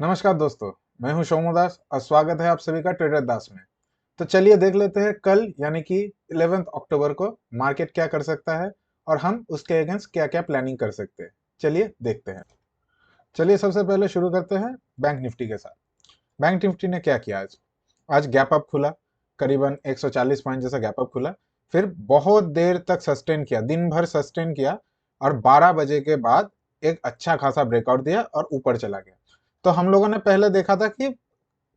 नमस्कार दोस्तों, मैं हूं शोमो दास और स्वागत है आप सभी का ट्रेडर दास में। तो चलिए देख लेते हैं कल यानी कि 11 अक्टूबर को मार्केट क्या कर सकता है और हम उसके अगेंस्ट क्या क्या प्लानिंग कर सकते हैं। चलिए देखते हैं। चलिए सबसे पहले शुरू करते हैं बैंक निफ्टी के साथ। बैंक निफ्टी ने क्या किया आज? आज गैप अप खुला, करीबन 140 पॉइंट जैसा गैप अप खुला, फिर बहुत देर तक सस्टेन किया, दिन भर सस्टेन किया और 12 बजे के बाद एक अच्छा खासा ब्रेकआउट दिया और ऊपर चला गया। तो हम लोगों ने पहले देखा था कि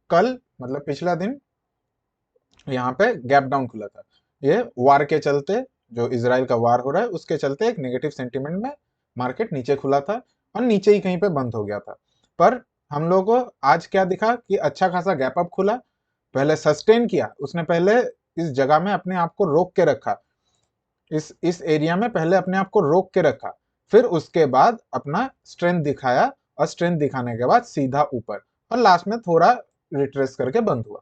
कल मतलब पिछला दिन यहाँ पे गैप डाउन खुला था। ये वार के चलते, जो इसराइल का वार हो रहा है उसके चलते एक नेगेटिव सेंटीमेंट में मार्केट नीचे खुला था और नीचे ही कहीं पे बंद हो गया था। पर हम लोगों को आज क्या दिखा कि अच्छा खासा गैप अप खुला, पहले सस्टेन किया उसने, पहले इस जगह में अपने आप को रोक के रखा, इस एरिया में पहले अपने आप को रोक के रखा, फिर उसके बाद अपना स्ट्रेंथ दिखाया और स्ट्रेंथ दिखाने के बाद सीधा ऊपर और लास्ट में थोड़ा रिट्रेस करके बंद हुआ।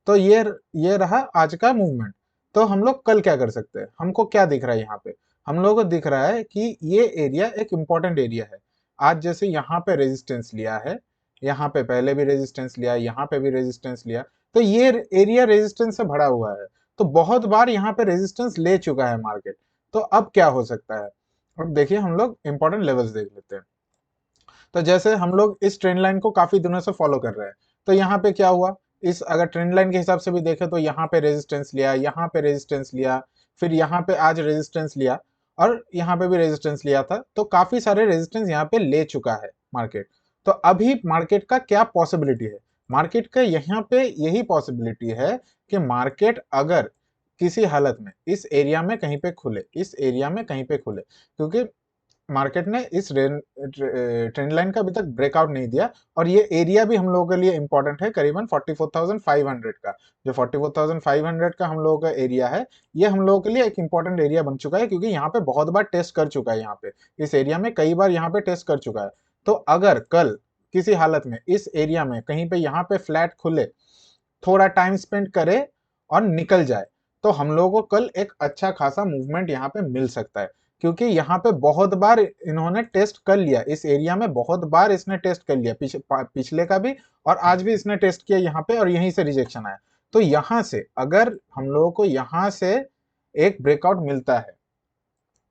तो ये रहा आज का मूवमेंट। तो हम लोग कल क्या कर सकते हैं? हमको क्या दिख रहा है यहाँ पे? हम लोगों को दिख रहा है कि ये एरिया एक इंपॉर्टेंट एरिया है। आज जैसे यहाँ पे रेजिस्टेंस लिया है, यहाँ पे पहले भी रेजिस्टेंस लिया, यहाँ पे भी रेजिस्टेंस लिया, तो ये एरिया रेजिस्टेंस से भरा हुआ है। तो बहुत बार यहाँ पे रेजिस्टेंस ले चुका है मार्केट। तो अब क्या हो सकता है? अब देखिए हम लोग इंपॉर्टेंट लेवल्स देख लेते हैं। तो जैसे हम लोग इस ट्रेंड लाइन को काफी दिनों से फॉलो कर रहे हैं, तो यहाँ पे क्या हुआ? इस अगर ट्रेंड लाइन के हिसाब से भी देखें तो यहाँ पे रेजिस्टेंस लिया, यहाँ पे रेजिस्टेंस लिया, फिर यहाँ पे आज रेजिस्टेंस लिया और यहाँ पे भी रेजिस्टेंस लिया था। तो काफी सारे रेजिस्टेंस यहाँ पे ले चुका है मार्केट। तो अभी मार्केट का क्या पॉसिबिलिटी है? मार्केट का यहाँ पे यही पॉसिबिलिटी है कि मार्केट अगर किसी हालत में इस एरिया में कहीं पे खुले, इस एरिया में कहीं पे खुले, क्योंकि मार्केट ने इस ट्रेंड लाइन का अभी तक ब्रेकआउट नहीं दिया और ये एरिया भी हम लोगों के लिए इंपॉर्टेंट है, करीबन 44,500 का। जो 44,500 का हम लोगों का एरिया है, ये हम लोगों के लिए एक इंपॉर्टेंट एरिया बन चुका है, क्योंकि यहाँ पे बहुत बार टेस्ट कर चुका है, यहाँ पे इस एरिया में कई बार यहाँ पे टेस्ट कर चुका है। तो अगर कल किसी हालत में इस एरिया में कहीं पे यहाँ पे फ्लैट खुले, थोड़ा टाइम स्पेंड करे और निकल जाए, तो हम लोगों को कल एक अच्छा खासा मूवमेंट यहाँ पे मिल सकता है। क्योंकि यहाँ पे बहुत बार इन्होंने टेस्ट कर लिया, इस एरिया में बहुत बार इसने टेस्ट कर लिया, पिछले का भी और आज भी इसने टेस्ट किया यहाँ पे और यहीं से रिजेक्शन आया। तो यहाँ से अगर हम लोगों को यहाँ से एक ब्रेकआउट मिलता है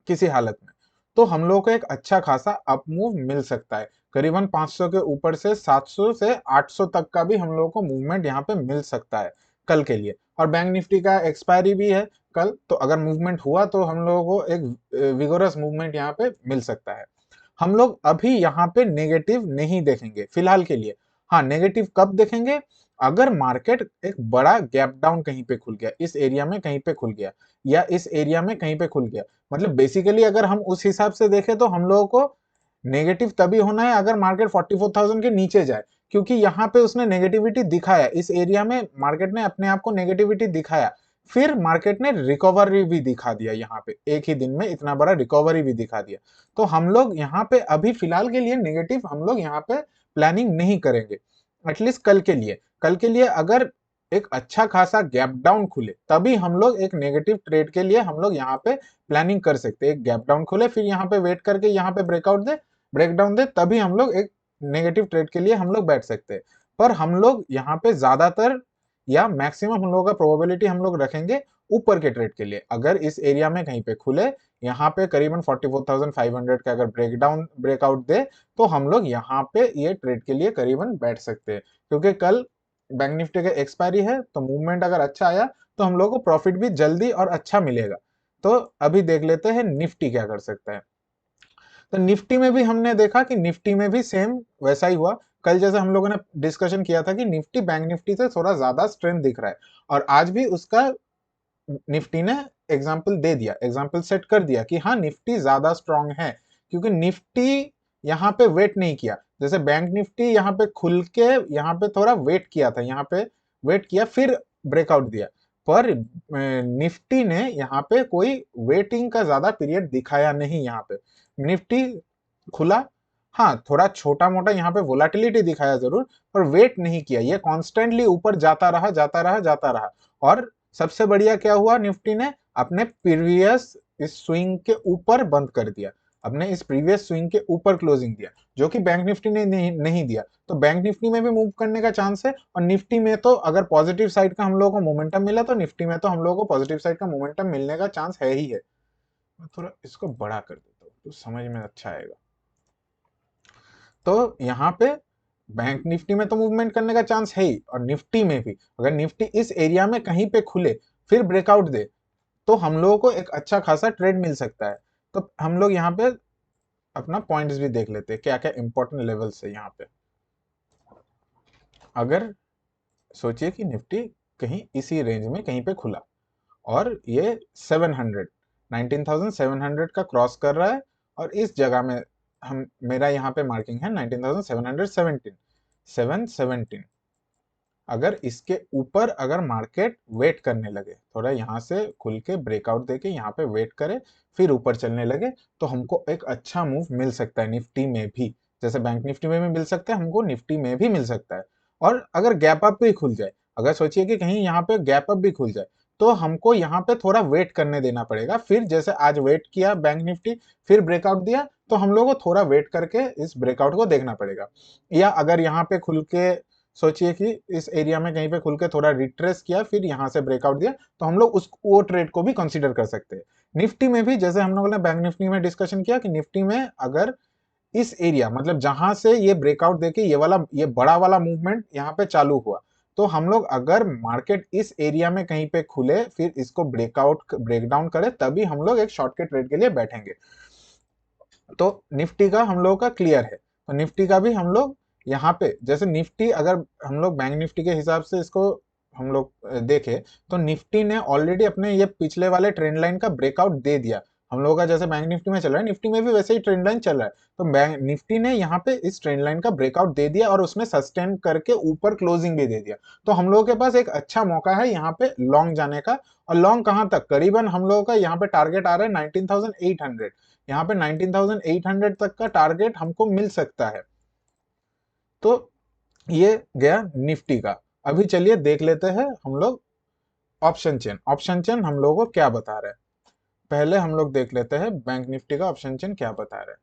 किसी हालत में, तो हम लोगों को एक अच्छा खासा अप मूव मिल सकता है। करीबन 500 के ऊपर से 700 से 800 तक का भी हम लोगों को मूवमेंट यहाँ पे मिल सकता है कल के लिए। और बैंक निफ्टी का एक्सपायरी भी है कल, तो अगर मूवमेंट हुआ तो हम लोगों को एक विगोरस मूवमेंट यहाँ पे मिल सकता है। हम लोग अभी यहाँ पे नेगेटिव नहीं देखेंगे फिलहाल के लिए। हाँ, नेगेटिव कब देखेंगे? अगर मार्केट एक बड़ा गैप डाउन कहीं पे खुल गया, इस एरिया में कहीं पे खुल गया या इस एरिया में कहीं पे खुल गया। मतलब बेसिकली अगर हम उस हिसाब से देखें तो हम लोगों को नेगेटिव तभी होना है अगर मार्केट 44,000 के नीचे जाए, क्योंकि यहाँ पे उसने नेगेटिविटी दिखाया, इस एरिया में मार्केट ने अपने आप को नेगेटिविटी दिखाया, फिर मार्केट ने रिकवरी भी दिखा दिया, यहाँ पे एक ही दिन में इतना बड़ा रिकवरी भी दिखा दिया। तो हम लोग यहाँ पे अभी फिलहाल के लिए नेगेटिव हम लोग यहाँ पे प्लानिंग नहीं करेंगे, एटलीस्ट कल के लिए। कल के लिए अगर एक अच्छा खासा गैप डाउन खुले तभी हम लोग एक नेगेटिव ट्रेड के लिए हम लोग यहाँ पे प्लानिंग कर सकते हैं। एक गैप डाउन खुले, फिर यहाँ पे वेट करके यहाँ पे ब्रेकआउट दे, ब्रेकडाउन दे, तभी हम लोग एक नेगेटिव ट्रेड के लिए हम लोग बैठ सकते हैं। पर हम लोग यहाँ पे ज्यादातर या मैक्सिमम हम लोगों का प्रोबेबिलिटी हम लोग रखेंगे ऊपर के ट्रेड के लिए। अगर इस एरिया में कहीं पे खुले, यहाँ पे करीबन 44,500 का अगर ब्रेकआउट दे, तो हम लोग यहाँ पे ये ट्रेड के लिए करीबन बैठ सकते हैं। क्योंकि कल बैंक निफ्टी का एक्सपायरी है, तो मूवमेंट अगर अच्छा आया तो हम लोग को प्रॉफिट भी जल्दी और अच्छा मिलेगा। तो अभी देख लेते हैं निफ्टी क्या कर सकता है। तो निफ्टी में भी हमने देखा कि निफ्टी में भी सेम वैसा ही हुआ। कल जैसे हम लोगों ने डिस्कशन किया था कि निफ्टी बैंक निफ्टी से थोड़ा ज्यादा स्ट्रेंथ दिख रहा है, और आज भी उसका निफ्टी ने एग्जाम्पल दे दिया, एग्जाम्पल सेट कर दिया कि हाँ निफ्टी ज्यादा स्ट्रांग है। क्योंकि निफ्टी यहाँ पे वेट नहीं किया, जैसे बैंक निफ्टी यहाँ पे खुल के यहाँ पे थोड़ा वेट किया था, यहाँ पे वेट किया फिर ब्रेकआउट दिया। पर निफ्टी ने यहाँ पे कोई वेटिंग का ज्यादा पीरियड दिखाया नहीं। यहाँ पे निफ्टी खुला, हाँ थोड़ा छोटा मोटा यहाँ पे वोलाटिलिटी दिखाया जरूर, पर वेट नहीं किया, ये कॉन्स्टेंटली ऊपर जाता रहा जाता रहा जाता रहा। और सबसे बढ़िया क्या हुआ, निफ्टी ने अपने प्रीवियस इस स्विंग के ऊपर बंद कर दिया। अपने इस प्रीवियस स्विंग के ऊपर क्लोजिंग दिया, जो कि बैंक निफ्टी ने नहीं दिया, तो बैंक निफ्टी में भी मूव करने का चांस है। और निफ्टी में तो अगर पॉजिटिव साइड का हम लोगों को मोमेंटम मिला, तो निफ्टी में तो हम लोगों को पॉजिटिव साइड का मोमेंटम मिलने का चांस है ही है। मैं थोड़ा इसको बड़ा कर देता हूँ तो समझ में अच्छा आएगा। तो यहाँ पे बैंक निफ्टी में तो मूवमेंट करने का चांस है ही, और निफ्टी में भी अगर निफ्टी इस एरिया में कहीं पे खुले फिर ब्रेकआउट दे, तो हम लोगों को एक अच्छा खासा ट्रेड मिल सकता है। तो हम लोग यहाँ पे अपना पॉइंट्स भी देख लेते हैं, क्या क्या इंपॉर्टेंट लेवल्स है यहाँ पे। अगर सोचिए कि निफ्टी कहीं इसी रेंज में कहीं पे खुला और ये 700 19,700 का क्रॉस कर रहा है, और इस जगह में हम मेरा यहाँ पे मार्किंग है 19,717 717। अगर इसके ऊपर अगर मार्केट वेट करने लगे, थोड़ा यहाँ से खुल के ब्रेकआउट देके यहाँ पे वेट करे फिर ऊपर चलने लगे, तो हमको एक अच्छा मूव मिल सकता है निफ्टी में भी। जैसे बैंक निफ्टी में भी मिल सकता है, हमको निफ्टी में भी मिल सकता है। और अगर गैप अप भी खुल जाए, अगर सोचिए कि कहीं यहाँ पे गैप अप भी खुल जाए, तो हमको यहाँ पे थोड़ा वेट करने देना पड़ेगा। फिर जैसे आज वेट किया बैंक निफ्टी, फिर ब्रेकआउट दिया, तो हम लोग को थोड़ा वेट करके इस ब्रेकआउट को देखना पड़ेगा। या अगर यहाँ पे खुल के सोचिए कि इस एरिया में कहीं पे खुल के थोड़ा रिट्रेस किया फिर यहाँ से ब्रेकआउट दिया, तो हम लोग उस वो ट्रेड को भी कंसीडर कर सकते हैं। निफ्टी में भी जैसे हम लोगों ने बैंक निफ्टी में डिस्कशन किया कि निफ्टी में अगर इस एरिया मतलब जहां से ये ब्रेकआउट देके ये बड़ा वाला मूवमेंट यहाँ पे चालू हुआ, तो हम लोग अगर मार्केट इस एरिया में कहीं पे खुले फिर इसको ब्रेकडाउन करे, तभी हम लोग एक शॉर्ट के ट्रेड के लिए बैठेंगे। तो निफ्टी का हम लोगों का क्लियर है। तो निफ्टी का भी हम लोग यहाँ पे जैसे निफ्टी अगर हम लोग बैंक निफ्टी के हिसाब से इसको हम लोग देखें, तो निफ्टी ने ऑलरेडी अपने ये पिछले वाले ट्रेंड लाइन का ब्रेकआउट दे दिया। हम लोगों का जैसे बैंक निफ्टी में चल रहा है, निफ्टी में भी वैसे ही ट्रेंड लाइन चल रहा है। तो बैंक निफ्टी ने यहाँ पे इस ट्रेंड लाइन का ब्रेकआउट दे दिया और उसमें सस्टेन करके ऊपर क्लोजिंग भी दे दिया। तो हम लोगों के पास एक अच्छा मौका है यहाँ पे लॉन्ग जाने का। और लॉन्ग कहाँ तक, करीबन हम लोगों का यहाँ पे टारगेट आ रहा है 19,800। यहाँ पे 19,800 तक का टारगेट हमको मिल सकता है। तो ये गया निफ्टी का। अभी चलिए देख लेते हैं हम लोग ऑप्शन चेन। ऑप्शन चेन हम लोगों को क्या बता रहा है, पहले हम लोग देख लेते हैं बैंक निफ्टी का ऑप्शन चेन क्या बता रहा है।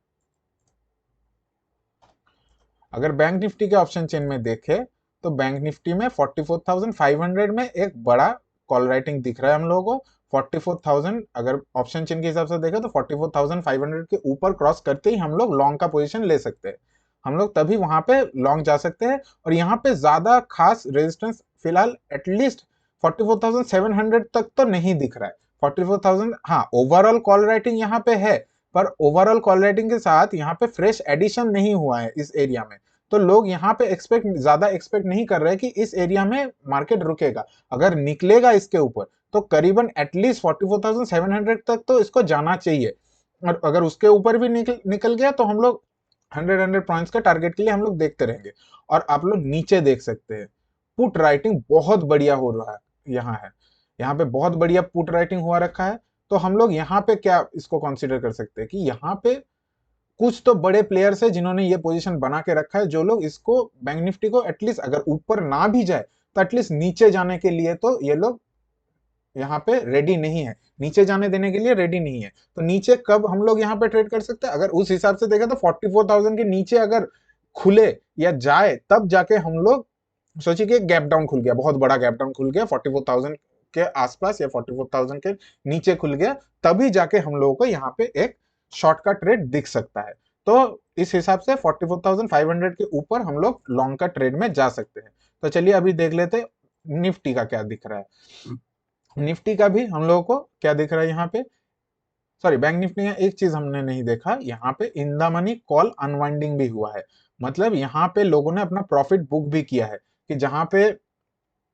अगर बैंक निफ्टी के ऑप्शन चेन में देखें, तो बैंक निफ्टी में 44,500 में एक बड़ा कॉल राइटिंग दिख रहा है हम लोगों को। 44,000 अगर ऑप्शन चेन के हिसाब से देखें तो 44,500 के ऊपर क्रॉस करते ही हम लोग लॉन्ग का पोजीशन ले सकते हैं। हम लोग तभी वहां पे लॉन्ग जा सकते हैं। और यहाँ पे ज्यादा खास रेजिस्टेंस फिलहाल एटलीस्ट 44,700 तक तो नहीं दिख रहा है। 44,000 हाँ, ओवरऑल कॉल राइटिंग यहाँ पे है, पर ओवरऑल कॉल राइटिंग के साथ यहाँ पे फ्रेश एडिशन नहीं हुआ है इस एरिया में। तो लोग यहाँ पे ज्यादा एक्सपेक्ट नहीं कर रहे कि इस एरिया में मार्केट रुकेगा। अगर निकलेगा इसके ऊपर, तो करीबन एटलीस्ट 44,700 तक तो इसको जाना चाहिए। और अगर उसके ऊपर भी निकल गया, तो हम लोग 100 पॉइंट्स का टारगेट के लिए हम लोग देखते रहेंगे। और आप लोग नीचे देख सकते हैं, पुट राइटिंग बहुत बढ़िया हो रहा है यहाँ है। यहाँ पे बहुत बढ़िया पुट राइटिंग हुआ रखा है। तो हम लोग यहाँ पे क्या इसको कंसीडर कर सकते हैं कि यहाँ पे कुछ तो बड़े प्लेयर्स है जिन्होंने ये पोजीशन बना के रखा है, जो लोग इसको बैंक निफ्टी को एटलीस्ट अगर ऊपर ना भी जाए तो एटलीस्ट नीचे जाने के लिए तो ये लोग यहाँ पे रेडी नहीं है, नीचे जाने देने के लिए रेडी नहीं है। तो नीचे कब हम लोग यहाँ पे ट्रेड कर सकते हैं, अगर उस हिसाब से देखें तो 44,000 के नीचे अगर खुले या जाए, तब जाके हम लोग सोचिए कि गैप डाउन खुल गया, बहुत बड़ा गैप डाउन खुल गया 44,000 के आसपास या 44,000 के नीचे खुल गया, तभी जाके हम लोगों को यहाँ पे एक शॉर्ट का ट्रेड दिख सकता है। तो इस हिसाब से 44,500 के ऊपर हम लोग लॉन्ग का ट्रेड में जा सकते हैं। तो चलिए अभी देख लेते निफ्टी का क्या दिख रहा है। निफ्टी का भी हम लोगों को क्या दिख रहा है यहाँ पे, सॉरी बैंक निफ्टी में एक चीज हमने नहीं देखा, यहाँ पे in the money call unwinding भी हुआ है। मतलब यहाँ पे लोगों ने अपना प्रॉफिट बुक भी किया है, कि जहां पे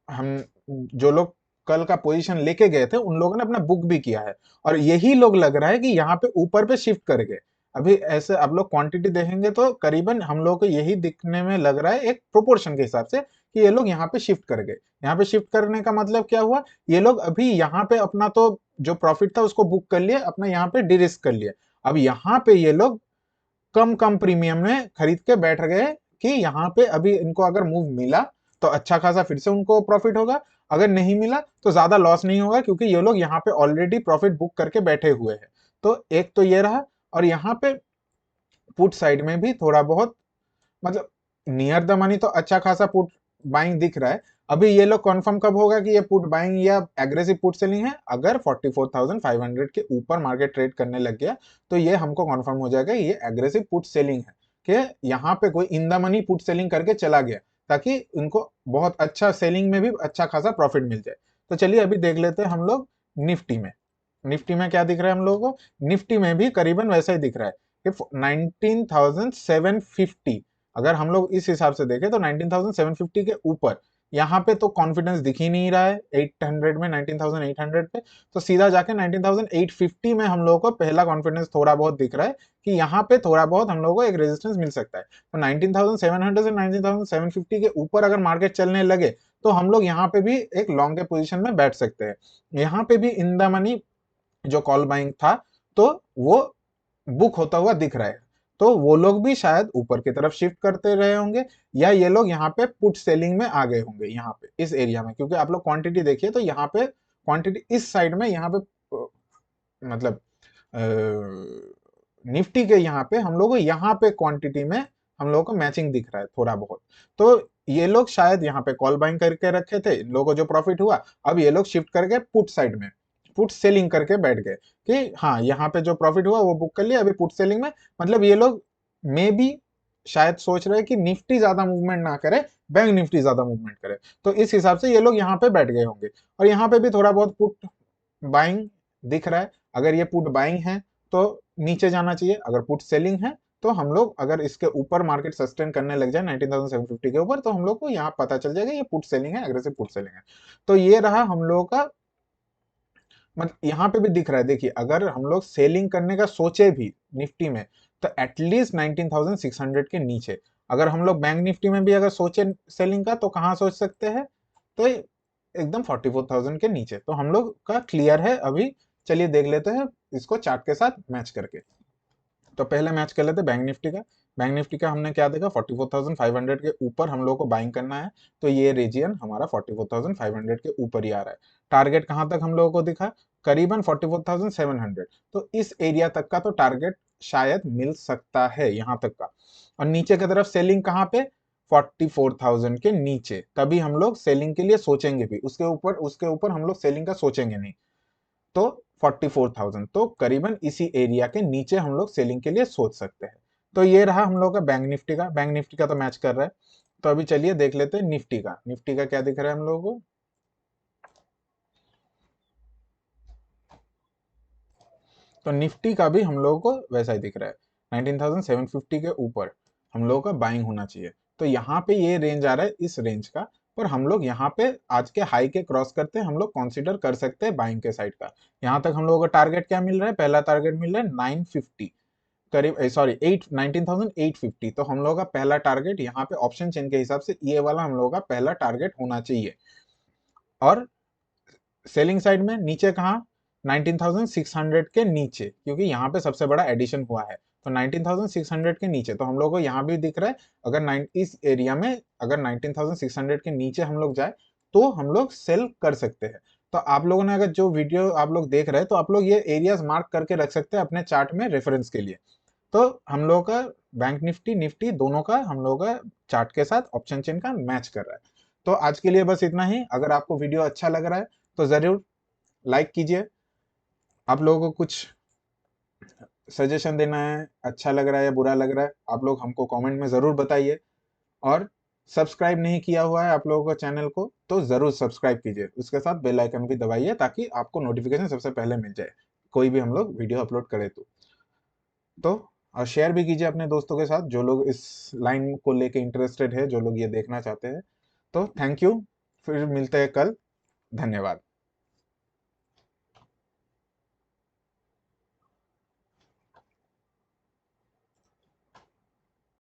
हम जो लोग कल का पोजीशन लेके गए थे उन लोगों ने अपना बुक भी किया है। और यही लोग लग रहा है कि यहाँ पे ऊपर पे शिफ्ट कर गए। अभी ऐसे आप लोग क्वांटिटी देखेंगे तो करीबन हम लोग को यही दिखने में लग रहा है एक प्रोपोर्शन के हिसाब से, कि ये लोग यहाँ पे शिफ्ट कर गए। यहाँ पे शिफ्ट करने का मतलब क्या हुआ, ये लोग अभी यहाँ पे अपना तो जो प्रॉफिट था उसको बुक कर लिए, अपना यहाँ पे डिरिस्क कर लिया। अब यहाँ पे ये लोग कम कम प्रीमियम में खरीद के बैठ गए कि यहाँ पे अभी इनको अगर मूव मिला तो अच्छा खासा फिर से उनको प्रॉफिट होगा, अगर नहीं मिला तो ज्यादा लॉस नहीं होगा, क्योंकि ये लोग यहाँ पे ऑलरेडी प्रॉफिट बुक करके बैठे हुए हैं। तो एक तो ये रहा। और यहाँ पे पुट साइड में भी थोड़ा बहुत, मतलब नियर द मनी तो अच्छा खासा पुट बाइंग दिख रहा है। अभी ये लोग कंफर्म कब होगा कि ये पुट बाइंग या एग्रेसिव पुट सेलिंग है? अगर 44,500 के ऊपर मार्केट ट्रेड करने लग गया तो ये हमको कंफर्म हो जाएगा ये एग्रेसिव पुट सेलिंग है, कि यहाँ पे कोई in the money put selling करके चला गया, ताकि उनको बहुत अच्छा सेलिंग में भी अच्छा खासा प्रॉफिट मिल जाए। तो चलिए अभी देख लेते हैं हम लोग निफ्टी में। निफ्टी में क्या दिख रहा है हम लोगों को? निफ्टी में भी करीबन वैसा ही दिख रहा है कि 19,750, अगर हम लोग इस हिसाब से देखें तो 19,750 के ऊपर यहाँ पे तो कॉन्फिडेंस दिख ही नहीं रहा है। 800 में, 19,800 पे तो सीधा जाके 19,850 में हम लोगों को पहला कॉन्फिडेंस थोड़ा बहुत दिख रहा है कि यहाँ पे थोड़ा बहुत हम लोगों को एक रेजिस्टेंस मिल सकता है। तो 19,700 से 19,750 के ऊपर अगर मार्केट चलने लगे तो हम लोग यहाँ पे भी एक लॉन्ग के पोजीशन में बैठ सकते हैं। यहाँ पे भी इन द मनी जो कॉल बाइंग था तो वो बुक होता हुआ दिख रहा है, तो वो लोग भी शायद ऊपर की तरफ शिफ्ट करते रहे होंगे, या ये लोग यहाँ पे पुट सेलिंग में आ गए होंगे यहाँ पे इस एरिया में। क्योंकि आप लोग क्वांटिटी देखिए तो यहाँ पे क्वांटिटी इस साइड में यहाँ पे मतलब निफ्टी के यहाँ पे हम लोग को यहाँ पे क्वांटिटी में हम लोगों को मैचिंग दिख रहा है थोड़ा बहुत। तो ये लोग शायद यहाँ पे कॉल बाइंग करके रखे थे, इन लोगों को जो प्रॉफिट हुआ अब ये लोग शिफ्ट करके पुट साइड में पुट सेलिंग करके बैठ गए कि हाँ यहाँ पे जो प्रॉफिट हुआ वो बुक कर लिया, अभी पुट सेलिंग में। मतलब ये लोग मे बी शायद सोच रहे हैं कि निफ्टी ज्यादा मूवमेंट ना करे, बैंक निफ्टी ज्यादा मूवमेंट करे, तो इस हिसाब से ये लोग यहाँ पे बैठ गए होंगे। और यहाँ पे भी थोड़ा बहुत पुट बाइंग दिख रहा है। अगर ये पुट बाइंग है तो नीचे जाना चाहिए, अगर पुट सेलिंग है तो हम लोग अगर इसके ऊपर मार्केट सस्टेन करने लग जाए 19,750 के ऊपर तो हम लोग को यहाँ पता चल जाएगा ये पुट सेलिंग है, एग्रेसिव पुट सेलिंग है। तो ये रहा हम लोगों का, मतलब यहाँ पे भी दिख रहा है। देखिए अगर हम लोग सेलिंग करने का सोचे भी निफ्टी में तो एटलीस्ट 19,600 के नीचे। अगर हम लोग बैंक निफ्टी में भी अगर सोचे सेलिंग का तो कहाँ सोच सकते हैं? तो एकदम 44,000 के नीचे तो हम लोग का क्लियर है अभी। चलिए देख लेते हैं इसको चार्ट के साथ मैच करके। तो पहले मैच कर लेते बैंक निफ्टी का। बैंक निफ्टी का हमने क्या देखा? 44,500 के ऊपर हम लोग को बाइंग करना है, तो ये रीजियन हमारा 44,500 के ऊपर ही आ रहा है। टारगेट कहां तक हम लोगों को दिखा? करीबन 44,700। तो इस एरिया तक का तो टारगेट शायद मिल सकता है यहाँ तक का। और नीचे की तरफ सेलिंग कहाँ पे? 44,000 के नीचे, तभी हम लोग सेलिंग के लिए सोचेंगे भी। उसके ऊपर हम लोग सेलिंग का सोचेंगे नहीं। तो 44,000 तो करीबन इसी एरिया के नीचे हम लोग सेलिंग के लिए सोच सकते हैं। तो ये रहा हम लोग का बैंक निफ्टी का। बैंक निफ्टी का तो मैच कर रहा है। तो अभी चलिए देख लेते हैं निफ्टी का। निफ्टी का क्या दिख रहा है हम लोगों को? तो निफ्टी का भी हम लोगों को वैसा ही दिख रहा है, 19,750 के ऊपर हम लोगों का बाइंग होना चाहिए। तो यहाँ पे ये रेंज आ रहा है इस रेंज का, पर हम लोग यहाँ पे आज के हाई के क्रॉस करते हम लोग कंसीडर कर सकते हैं बाइंग के साइड का। यहाँ तक हम लोगों को टारगेट क्या मिल रहा है? पहला टारगेट मिल रहा है 950, करीब सॉरी 19,850। तो हम लोगों का पहला टारगेट यहाँ पे ऑप्शन चेन के हिसाब से ये वाला हम लोगों का पहला टारगेट होना चाहिए। और सेलिंग साइड में नीचे कहाँ? 19,600 के नीचे, क्योंकि यहाँ पे सबसे बड़ा एडिशन हुआ है। तो 19,600 के नीचे तो हम लोग को यहाँ भी दिख रहा है। अगर इस एरिया में अगर 19,600 के नीचे हम लोग जाए तो हम लोग सेल कर सकते हैं। तो आप लोगों ने अगर जो वीडियो आप लोग देख रहे हैं तो आप लोग ये एरियाज मार्क करके रख सकते हैं अपने चार्ट में रेफरेंस के लिए। तो हम लोग का बैंक निफ्टी निफ्टी दोनों का हम लोग का चार्ट के साथ ऑप्शन चेन का मैच कर रहा है। तो आज के लिए बस इतना ही। अगर आपको वीडियो अच्छा लग रहा है तो जरूर लाइक कीजिए। आप लोगों को कुछ सजेशन देना है, अच्छा लग रहा है या बुरा लग रहा है, आप लोग हमको कमेंट में ज़रूर बताइए। और सब्सक्राइब नहीं किया हुआ है आप लोगों को चैनल को तो ज़रूर सब्सक्राइब कीजिए, उसके साथ बेल आइकन भी दबाइए ताकि आपको नोटिफिकेशन सबसे पहले मिल जाए कोई भी हम लोग वीडियो अपलोड करें तो। और शेयर भी कीजिए अपने दोस्तों के साथ जो लोग इस लाइन को लेके इंटरेस्टेड है, जो लोग ये देखना चाहते हैं। तो थैंक यू, फिर मिलते हैं कल। धन्यवाद।